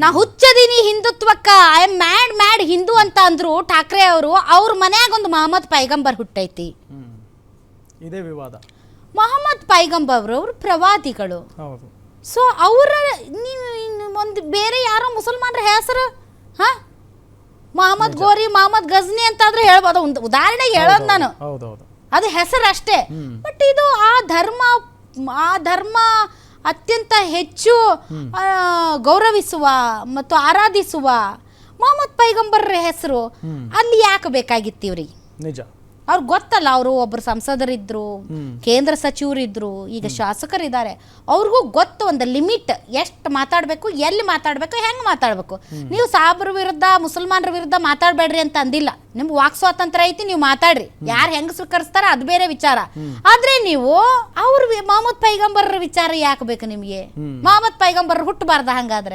ನಾ ಹುಚ್ಚದೀನಿ ಹಿಂದುತ್ವಕ್ಕ I am mad Hindu ಅಂತ ಅಂದ್ರು ಠಾಕ್ರೆ ಅವರು. ಅವ್ರ ಮನ್ಯಾಗ ಒಂದು ಮೊಹಮ್ಮದ್ ಪೈಗಂಬರ್ ಹುಟ್ಟೈತಿ. ಇದೇ ವಿವಾದ. ಮೊಹಮ್ಮದ್ ಪೈಗಂಬರ್ ಅವರು ಪ್ರವಾದಿಗಳು. ಹೌದು. ಸೊ ಅವರ ನೀವು ಒಂದು ಬೇರೆ ಯಾರೋ ಮುಸಲ್ಮಾನರ ಹೆಸರು ಮೊಹಮ್ಮದ್ ಗೋರಿ, ಮೊಹಮ್ಮದ್ ಗಜ್ನಿ ಅಂತಾದ್ರೆ ಹೇಳ್ಬೋದು. ಒಂದು ಉದಾಹರಣೆಗೆ ಹೇಳೋದು ನಾನು, ಅದು ಹೆಸರು ಅಷ್ಟೇ. ಬಟ್ ಇದು ಆ ಧರ್ಮ ಅತ್ಯಂತ ಹೆಚ್ಚು ಗೌರವಿಸುವ ಮತ್ತು ಆರಾಧಿಸುವ ಮೊಹಮ್ಮದ್ ಪೈಗಂಬರ್ ಹೆಸರು ಅಲ್ಲಿ ಯಾಕೆ ಬೇಕಾಗಿತ್ತು ಇವ್ರಿಗೆ? ನಿಜ. ಅವ್ರಿಗೆ ಗೊತ್ತಲ್ಲ, ಅವರು ಒಬ್ಬರು ಸಂಸದರಿದ್ರು, ಕೇಂದ್ರ ಸಚಿವರಿದ್ರು, ಈಗ ಶಾಸಕರಿದ್ದಾರೆ. ಅವ್ರಿಗೂ ಗೊತ್ತು ಒಂದು ಲಿಮಿಟ್, ಎಷ್ಟು ಮಾತಾಡಬೇಕು, ಎಲ್ಲಿ ಮಾತಾಡಬೇಕು, ಹೆಂಗೆ ಮಾತಾಡಬೇಕು. ನೀವು ಸಾಬ್ರ ವಿರುದ್ಧ ಮುಸಲ್ಮಾನರ ವಿರುದ್ಧ ಮಾತಾಡಬೇಡ್ರಿ ಅಂತ ಅಂದಿಲ್ಲ. ನಿಮ್ಗೆ ವಾಕ್ ಸ್ವಾತಂತ್ರ್ಯ ಐತಿ, ನೀವು ಮಾತಾಡ್ರಿ. ಯಾರು ಹೆಂಗೆ ಸ್ವೀಕರಿಸ್ತಾರ ಅದು ಬೇರೆ ವಿಚಾರ. ಆದ್ರೆ ನೀವು ಅವ್ರ ಮೊಹಮ್ಮದ್ ಪೈಗಂಬರ್ ವಿಚಾರ ಯಾಕೆ ಬೇಕು ನಿಮಗೆ? ಮೊಹಮ್ಮದ್ ಪೈಗಂಬರ್ ಹುಟ್ಟಬಾರ್ದ ಹಂಗಾದ್ರೆ?